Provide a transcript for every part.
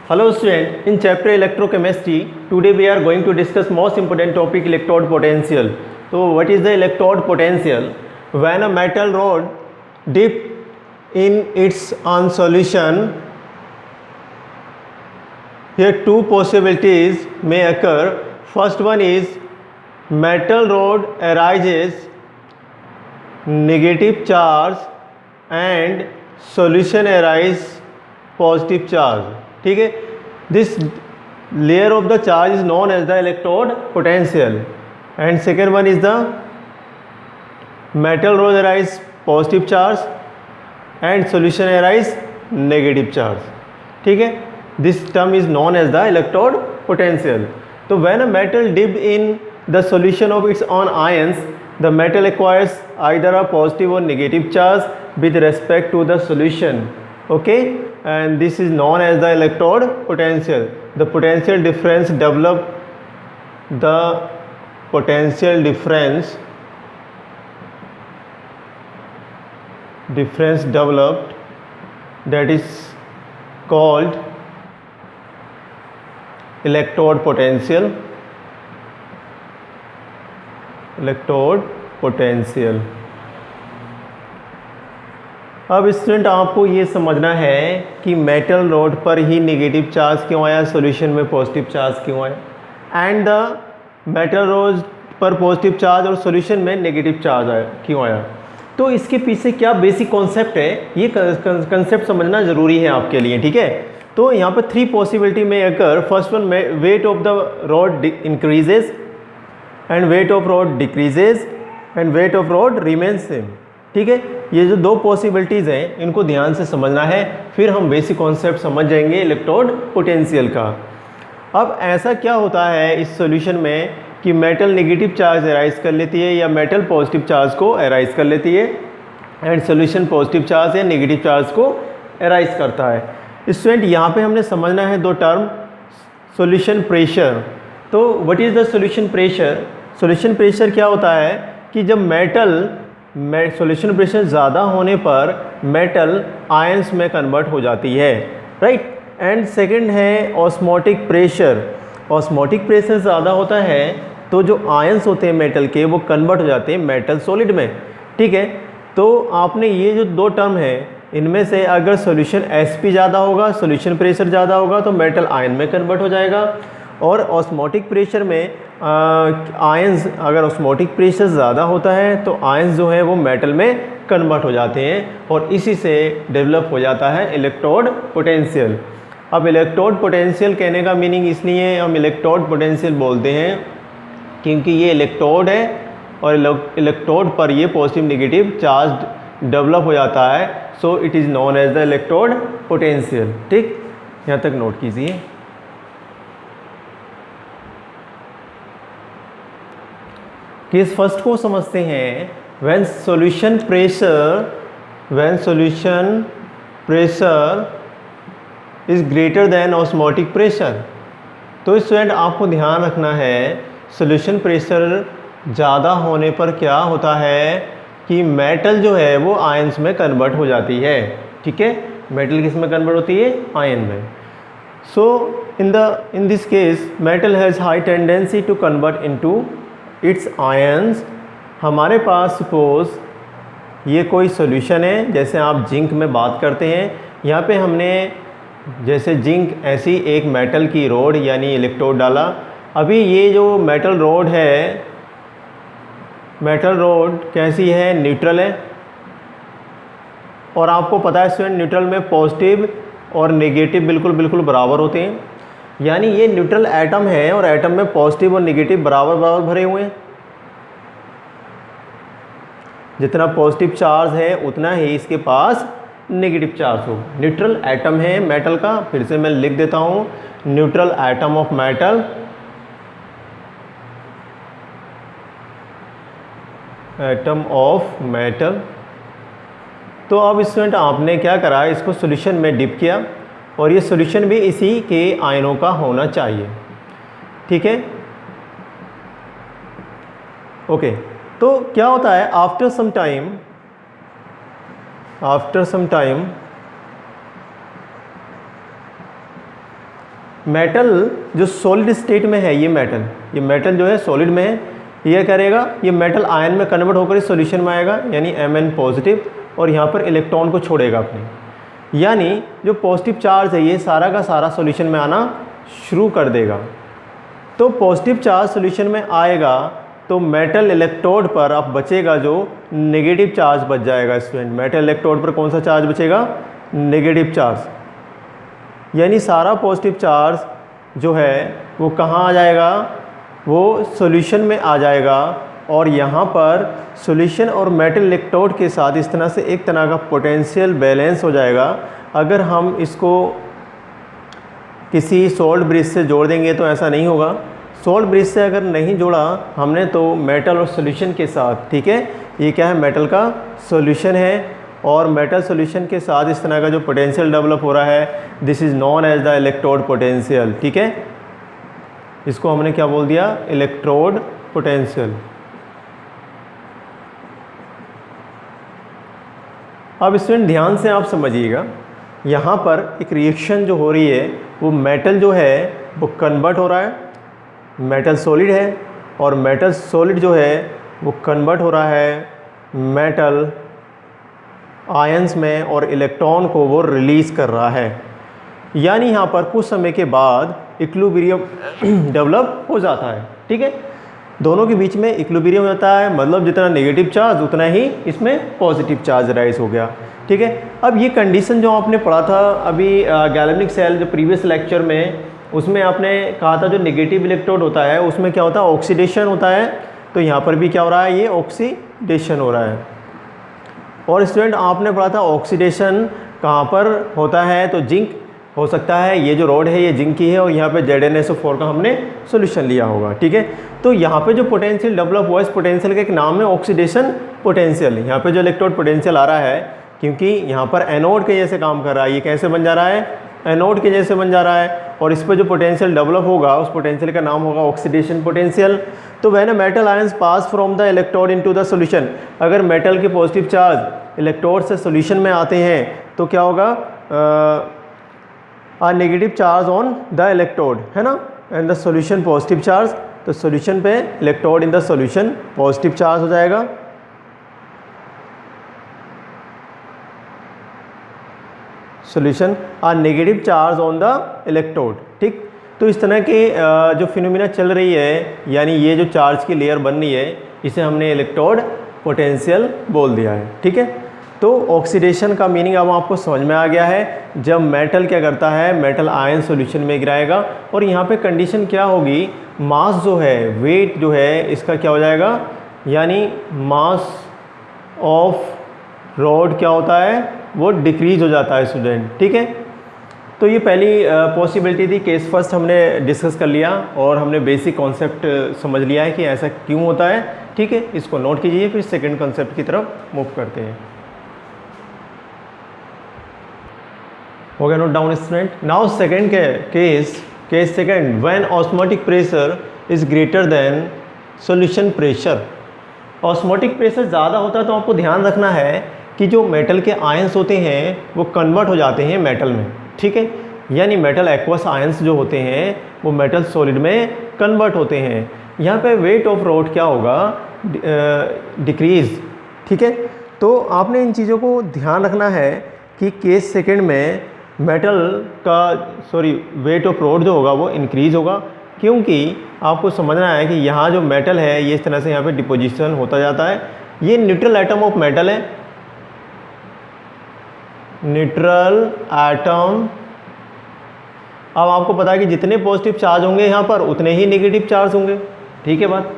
Hello student, in chapter electrochemistry, today we are going to discuss most important topic electrode potential. So what is the electrode potential? When a metal rod dip in its own solution, here two possibilities may occur. First one is metal rod arises negative charge and solution arise positive charge. ठीक है, this layer of the charge is known as the electrode potential and second one is the metal rod arise positive charge and solution arise negative charge. ठीक है, this term is known as the electrode potential. तो when a metal dip in the solution of its own ions, the metal acquires either a positive or negative charge with respect to the solution. Okay, and this is known as the electrode potential. The potential difference developed that is called electrode potential. अब student आपको ये समझना है कि metal rod पर ही negative charge क्यों आया, solution में पॉजिटिव चार्ज क्यों आया, एंड द मेटल रॉड पर पॉजिटिव चार्ज और सॉल्यूशन में नेगेटिव चार्ज आया क्यों आया. तो इसके पीछे क्या बेसिक कॉन्सेप्ट है, ये कंसेप्ट समझना ज़रूरी है आपके लिए. ठीक है, तो यहाँ पर थ्री पॉसिबिलिटी में अगर first one wait of the rod increases and weight of rod decreases and weight of rod remains same. ठीक है, ये जो दो पॉसिबिलिटीज़ हैं इनको ध्यान से समझना है, फिर हम बेसिक कॉन्सेप्ट समझ जाएंगे इलेक्ट्रोड पोटेंशियल का. अब ऐसा क्या होता है इस सॉल्यूशन में कि मेटल नेगेटिव चार्ज एराइज कर लेती है या मेटल पॉजिटिव चार्ज को एराइज कर लेती है एंड सॉल्यूशन पॉजिटिव चार्ज या नेगेटिव चार्ज को एराइज करता है. स्टूडेंट यहाँ पे हमने समझना है दो टर्म, सॉल्यूशन प्रेशर. तो what is the solution pressure? Solution pressure क्या होता है कि जब सॉल्यूशन प्रेशर ज़्यादा होने पर मेटल आयंस में कन्वर्ट हो जाती है, राइट. एंड सेकंड है ऑस्मोटिक प्रेशर. ऑस्मोटिक प्रेशर ज़्यादा होता है तो जो आयंस होते हैं मेटल के वो कन्वर्ट हो जाते हैं मेटल सॉलिड में. ठीक है, तो आपने ये जो दो टर्म है इनमें से अगर सॉल्यूशन एसपी ज़्यादा होगा, सॉल्यूशन प्रेशर ज़्यादा होगा तो मेटल आयन में कन्वर्ट हो जाएगा. और ऑस्मोटिक प्रेशर में आयंस, अगर ऑस्मोटिक प्रेशर ज़्यादा होता है तो आयंस जो है वो मेटल में कन्वर्ट हो जाते हैं और इसी से डेवलप हो जाता है इलेक्ट्रोड पोटेंशियल. अब इलेक्ट्रोड पोटेंशियल कहने का मीनिंग इसलिए हम इलेक्ट्रोड पोटेंशियल बोलते हैं क्योंकि ये इलेक्ट्रोड है और इलेक्ट्रोड पर ये पॉजिटिव नेगेटिव चार्ज डेवलप हो जाता है. So it is known as the electrode potential. ठीक, यहाँ तक नोट कीजिए. केस फर्स्ट को समझते हैं. When solution pressure is greater than osmotic pressure. तो स्टूडेंट आपको ध्यान रखना है सॉल्यूशन प्रेशर ज़्यादा होने पर क्या होता है कि मेटल जो है वो आयंस में कन्वर्ट हो जाती है. ठीक है, मेटल किस में कन्वर्ट होती है? आयन में. So in this case metal has high tendency to convert into its ions. हमारे पास सपोज ये कोई सॉल्यूशन है, जैसे आप जिंक में बात करते हैं, यहाँ पे हमने जैसे जिंक ऐसी एक मेटल की रोड यानी इलेक्ट्रोड डाला. अभी ये जो मेटल रोड है, मेटल रोड कैसी है? न्यूट्रल है. और आपको पता है स्टूडेंट न्यूट्रल में पॉजिटिव और नेगेटिव बिल्कुल बराबर होते हैं. यानी ये न्यूट्रल एटम है और एटम में पॉजिटिव और नेगेटिव बराबर भरे हुए हैं. जितना पॉजिटिव चार्ज है उतना ही इसके पास नेगेटिव चार्ज हो. न्यूट्रल एटम है मेटल का. फिर से मैं लिख देता हूँ, neutral atom of metal, atom of metal. तो अब स्टूडेंट आपने क्या करा, इसको सॉल्यूशन में डिप किया और ये सॉल्यूशन भी इसी के आयनों का होना चाहिए. ठीक है, ओके. तो क्या होता है आफ्टर सम टाइम मेटल जो सॉलिड स्टेट में है, ये मेटल जो है सॉलिड में है, ये करेगा, ये मेटल आयन में कन्वर्ट होकर इस सॉल्यूशन में आएगा, यानी Mn पॉजिटिव, और यहाँ पर इलेक्ट्रॉन को छोड़ेगा अपने, यानी जो पॉजिटिव चार्ज है ये सारा का सारा सॉल्यूशन में आना शुरू कर देगा। तो पॉजिटिव चार्ज सॉल्यूशन में आएगा तो मेटल इलेक्ट्रोड पर अब बचेगा जो नेगेटिव चार्ज बच जाएगा स्टूडेंट। मेटल इलेक्ट्रोड पर कौन सा चार्ज बचेगा? नेगेटिव चार्ज, यानी सारा पॉजिटिव चार्ज जो है वो कहाँ आ जाएगा? वो सॉल्यूशन में आ जाएगा, और यहाँ पर सॉल्यूशन और मेटल इलेक्ट्रोड के साथ इस तरह से एक तरह का पोटेंशियल बैलेंस हो जाएगा। अगर हम इसको किसी सोल्ट ब्रिज से जोड़ देंगे तो ऐसा नहीं होगा। सोल्ट ब्रिज से अगर नहीं जोड़ा हमने तो मेटल और सॉल्यूशन के साथ, ठीक है, ये क्या है? मेटल का सॉल्यूशन है, और मेटल सॉल्यूशन के साथ इस तरह का जो पोटेंशियल डेवलप हो रहा है, this is known as the electrode potential. ठीक है, इसको हमने क्या बोल दिया? Electrode potential. अब स्टूडेंट ध्यान से आप समझिएगा, यहाँ पर एक रिएक्शन जो हो रही है वो मेटल जो है वो कन्वर्ट हो रहा है, मेटल सॉलिड है, और मेटल सॉलिड जो है वो कन्वर्ट हो रहा है मेटल आयंस में, और इलेक्ट्रॉन को वो रिलीज़ कर रहा है। यानी यहाँ पर कुछ समय के बाद इक्विलिब्रियम डेवलप हो जाता है। ठीक है, दोनों के बीच में इक्विलिब्रियम होता है, मतलब जितना नेगेटिव चार्ज उतना ही इसमें पॉजिटिव चार्ज राइज हो गया। ठीक है, अब ये कंडीशन जो आपने पढ़ा था अभी गैल्वेनिक सेल जो प्रीवियस लेक्चर में, उसमें आपने कहा था जो नेगेटिव इलेक्ट्रोड होता है उसमें क्या होता है? ऑक्सीडेशन होता है। तो यहाँ पर भी क्या हो रहा है? ये ऑक्सीडेशन हो रहा है। और स्टूडेंट आपने पढ़ा था ऑक्सीडेशन कहाँ पर होता है? तो जिंक हो सकता है, ये जो रॉड है ये जिंक की है, और यहाँ पे ZnSO4 का हमने सॉल्यूशन लिया होगा। ठीक है, तो यहाँ पे जो पोटेंशियल डेवलप हुआ, इस पोटेंशियल का एक नाम है ऑक्सीडेशन पोटेंशियल। यहाँ पे जो इलेक्ट्रोड पोटेंशियल आ रहा है, क्योंकि यहाँ पर एनोड के जैसे काम कर रहा है, ये कैसे बन जा रहा है? एनोड के जैसे बन जा रहा है, और इस पर जो पोटेंशियल डेवलप होगा उस पोटेंशियल का नाम होगा ऑक्सीडेशन पोटेंशियल। तो when a metal ions pass from the electrode into the solution, अगर मेटल के पॉजिटिव चार्ज इलेक्ट्रोड से सॉल्यूशन में आते हैं तो क्या होगा? Negative charge on the electrode, है ना, and the solution positive charge. तो सॉल्यूशन पे electrode in the solution positive charge हो जाएगा, solution negative charge on the electrode. ठीक, तो इस तरह के जो फिनोमिना चल रही है, यानी ये जो चार्ज की लेयर बन रही है, इसे हमने इलेक्ट्रोड पोटेंशियल बोल दिया है। ठीक है, तो ऑक्सीडेशन का मीनिंग अब आपको समझ में आ गया है। जब मेटल क्या करता है? मेटल आयन सॉल्यूशन में गिराएगा, और यहाँ पे कंडीशन क्या होगी? मास जो है, वेट जो है, इसका क्या हो जाएगा? यानी मास ऑफ रॉड क्या होता है? वो डिक्रीज हो जाता है स्टूडेंट। ठीक है, तो ये पहली पॉसिबिलिटी थी। केस फर्स्ट हमने डिस्कस कर लिया, और हमने बेसिक कॉन्सेप्ट समझ लिया है कि ऐसा क्यों होता है। ठीक है, इसको नोट कीजिए, फिर सेकंड कॉन्सेप्ट की तरफ मूव करते हैं। हो गया note down student. Now second case second, when osmotic pressure is greater than solution pressure. Osmotic pressure ज़्यादा होता है तो आपको ध्यान रखना है कि जो मेटल के आयंस होते हैं वो कन्वर्ट हो जाते हैं मेटल में। ठीक है, यानी मेटल एक्वस आयंस जो होते हैं वो मेटल सॉलिड में कन्वर्ट होते हैं। यहाँ पे वेट ऑफ रॉड क्या होगा? डिक्रीज। ठीक है, तो आपने इन चीज़ों को ध्यान रखना है कि केस सेकंड में मेटल का वेट ऑफ रॉड जो होगा वो इंक्रीज होगा, क्योंकि आपको समझना है कि यहाँ जो मेटल है ये इस तरह से यहाँ पे डिपोजिशन होता जाता है। ये न्यूट्रल एटम ऑफ मेटल है, न्यूट्रल एटम। अब आपको पता है कि जितने पॉजिटिव चार्ज होंगे यहाँ पर उतने ही नेगेटिव चार्ज होंगे। ठीक है बात।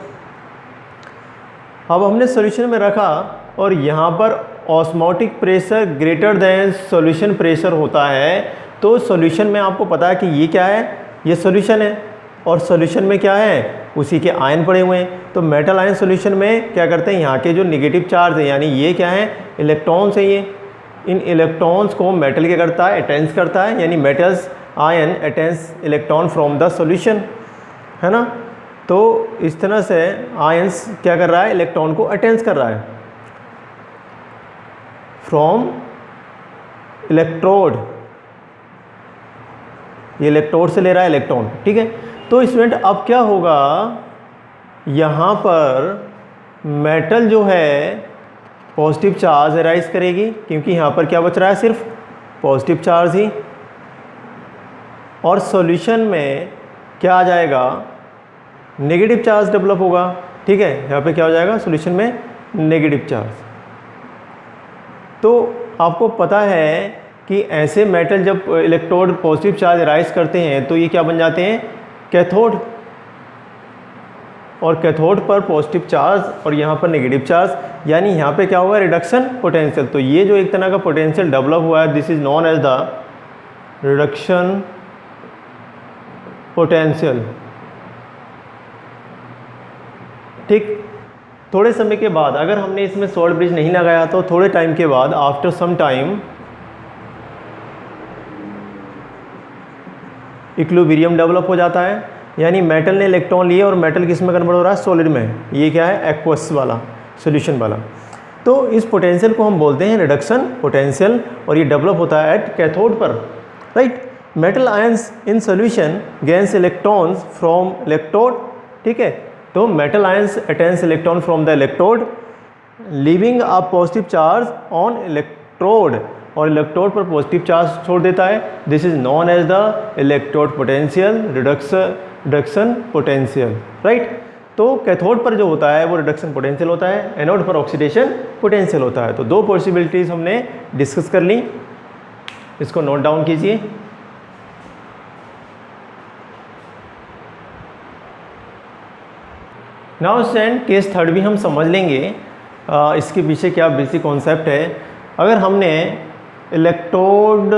अब हमने सॉल्यूशन में रखा, और यहाँ पर osmotic pressure greater than solution pressure होता है। तो सॉल्यूशन में आपको पता है कि ये क्या है? ये सॉल्यूशन है, और सॉल्यूशन में क्या है? उसी के आयन पड़े हुए हैं। तो मेटल आयन सॉल्यूशन में क्या करते हैं? यहाँ के जो नेगेटिव चार्ज है, यानी ये क्या है? इलेक्ट्रॉन्स है। ये इन इलेक्ट्रॉन्स को मेटल क्या करता है? अटेंस करता है, यानी metals ion attains electron from the solution, है ना। तो इस तरह से आयंस क्या कर रहा है? इलेक्ट्रॉन को अटेंस कर रहा है फ्रॉम इलेक्ट्रोड ये इलेक्ट्रोड से ले रहा है इलेक्ट्रॉन, ठीक है। तो स्टूडेंट अब क्या होगा, यहाँ पर मेटल जो है पॉजिटिव चार्ज अराइज करेगी, क्योंकि यहाँ पर क्या बच रहा है, सिर्फ पॉजिटिव चार्ज ही। और सॉल्यूशन में क्या आ जाएगा, नेगेटिव चार्ज डेवलप होगा, ठीक है। यहाँ पे क्या हो जाएगा, सॉल्यूशन में नेगेटिव चार्ज। तो आपको पता है कि ऐसे मेटल जब इलेक्ट्रोड पॉजिटिव चार्ज राइज करते हैं तो ये क्या बन जाते हैं, कैथोड। और कैथोड पर पॉजिटिव चार्ज और यहाँ पर नेगेटिव चार्ज, यानी यहाँ पे क्या होगा, रिडक्शन पोटेंशियल। तो ये जो एक तरह का पोटेंशियल डेवलप हुआ है, this is known as the reduction potential, ठीक। थोड़े समय के बाद अगर हमने इसमें सॉल्ट ब्रिज नहीं लगाया तो थोड़े टाइम के बाद, after some time, equilibrium develop हो जाता है, यानी मेटल ने इलेक्ट्रॉन लिए और मेटल किस में कन्वर्ट हो रहा है, सॉलिड में। ये क्या है, एक्वस वाला, सॉल्यूशन वाला। तो इस पोटेंशियल को हम बोलते हैं रिडक्शन पोटेंशियल, और ये डेवलप होता है एट कैथोड पर, right. Metal ions in solution gains electrons from electrode, ठीक है। तो metal ions attains electron from the electrode, leaving a positive charge on electrode, और इलेक्ट्रोड पर पॉजिटिव चार्ज छोड़ देता है। This is known as the electrode potential reduction potential, right. तो cathode पर जो होता है वो रिडक्शन पोटेंशियल होता है, एनोड पर ऑक्सीडेशन पोटेंशियल होता है। तो दो पॉसिबिलिटीज़ हमने डिस्कस कर ली, इसको नोट डाउन कीजिए। नाउ स्टूडेंट केस थर्ड भी हम समझ लेंगे, इसके पीछे क्या बेसिक कॉन्सेप्ट है। अगर हमने इलेक्ट्रोड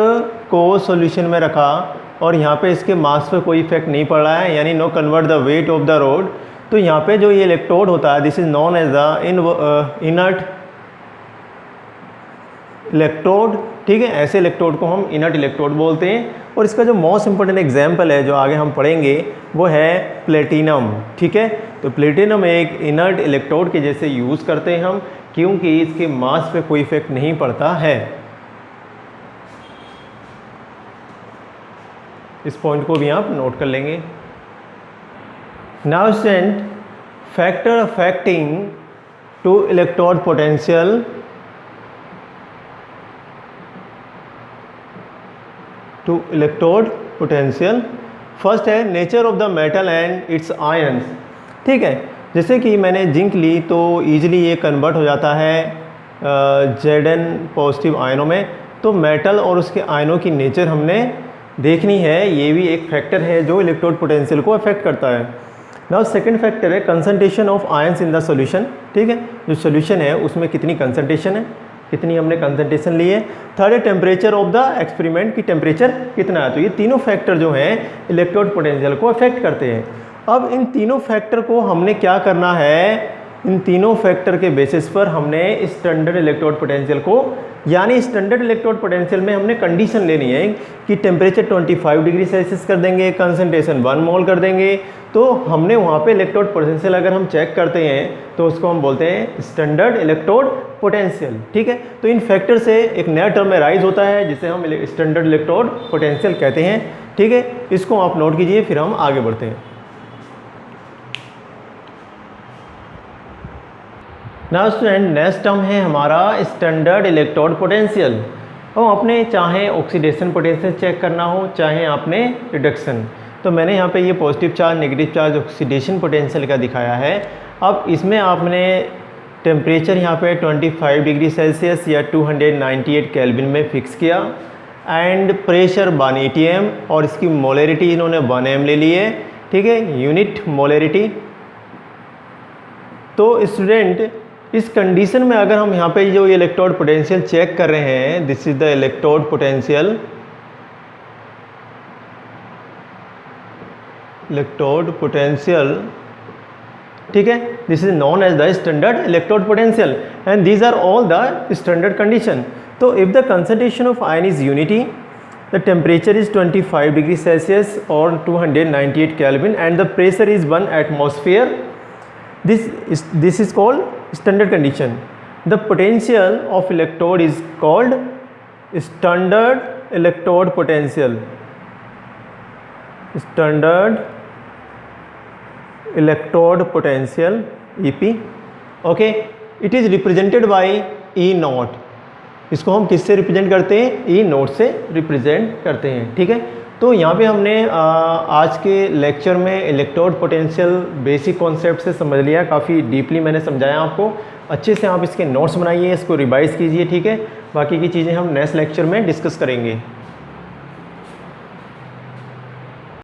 को सॉल्यूशन में रखा और यहाँ पे इसके मास पे कोई इफेक्ट नहीं पड़ रहा है, यानी no convert the weight of the road, तो यहाँ पे जो ये इलेक्ट्रोड होता है, this is known as the inert electrode, ठीक है। ऐसे इलेक्ट्रोड को हम इनर्ट इलेक्ट्रोड बोलते हैं। और इसका जो मोस्ट इंपॉर्टेंट एग्जाम्पल है जो आगे हम पढ़ेंगे वो है प्लेटिनम, ठीक है। तो प्लेटिनम एक इनर्ट इलेक्ट्रोड के जैसे यूज़ करते हैं हम, क्योंकि इसके मास पे कोई इफेक्ट नहीं पड़ता है। इस पॉइंट को भी आप नोट कर लेंगे। Now student, factor affecting to electrode potential to electrode potential. First है nature of the metal and its ions, ठीक है। जैसे कि मैंने जिंक ली तो ईजिली ये कन्वर्ट हो जाता है Zn पॉजिटिव आयनों में। तो मेटल और उसके आयनों की नेचर हमने देखनी है, ये भी एक फैक्टर है जो इलेक्ट्रोड पोटेंशियल को अफेक्ट करता है। नाउ सेकंड फैक्टर है concentration of ions in the solution, ठीक है। जो सॉल्यूशन है उसमें कितनी कंसंट्रेशन है, कितनी हमने कंसंट्रेशन ली है। थर्ड है टेम्परेचर ऑफ द एक्सपेरिमेंट की टेम्परेचर कितना है। तो ये तीनों फैक्टर जो हैं इलेक्ट्रोड पोटेंशियल को अफेक्ट करते हैं। अब इन तीनों फैक्टर को हमने क्या करना है, इन तीनों फैक्टर के बेसिस पर हमने स्टैंडर्ड इलेक्ट्रोड पोटेंशियल को, यानी स्टैंडर्ड इलेक्ट्रोड पोटेंशियल में हमने कंडीशन लेनी है कि टेम्परेचर 25 डिग्री सेल्सियस कर देंगे, कंसंट्रेशन 1 मोल कर देंगे। तो हमने वहाँ पे इलेक्ट्रोड पोटेंशियल अगर हम चेक करते हैं तो उसको हम बोलते हैं स्टैंडर्ड इलेक्ट्रोड पोटेंशियल, ठीक है। तो इन फैक्टर से एक नया टर्म राइज होता है जिसे हम स्टैंडर्ड इलेक्ट्रोड पोटेंशियल कहते हैं, ठीक है। इसको आप नोट कीजिए, फिर हम आगे बढ़ते हैं। नाउ स्टूडेंट, नेक्स्ट टर्म है हमारा स्टैंडर्ड इलेक्ट्रोड पोटेंशियल। अब आपने चाहे ऑक्सीडेशन पोटेंशियल चेक करना हो, चाहे आपने रिडक्शन, तो मैंने यहाँ पे ये positive charge negative charge oxidation potential का दिखाया है। अब इसमें आपने टेम्परेचर यहाँ पे 25 डिग्री सेल्सियस या 298 केल्विन में फिक्स किया, एंड प्रेशर 1 atm, और इसकी मोलरिटी इन्होंने 1 m ले ली है, ठीक है, यूनिट मोलरिटी। तो स्टूडेंट इस कंडीशन में अगर हम यहाँ पे जो ये इलेक्ट्रोड पोटेंशियल चेक कर रहे हैं, this is the electrode potential, ठीक है, this is known as the standard electrode potential and these are all the standard condition. तो if the concentration of ion is unity, the temperature is 25 degree Celsius और 298 Kelvin and the pressure is 1 atmosphere, this is called standard condition. The potential of electrode is called standard electrode potential. Standard electrode potential EP। Okay, it is represented by E0। इसको हम किससे represent करते हैं? E0 से represent करते हैं। ठीक है, तो यहाँ पे हमने आज के लेक्चर में इलेक्ट्रोड पोटेंशियल बेसिक कॉन्सेप्ट से समझ लिया, काफ़ी डीपली मैंने समझाया आपको। अच्छे से आप इसके नोट्स बनाइए, इसको रिवाइज कीजिए। ठीक है, बाकी की चीज़ें हम नेक्स्ट लेक्चर में डिस्कस करेंगे।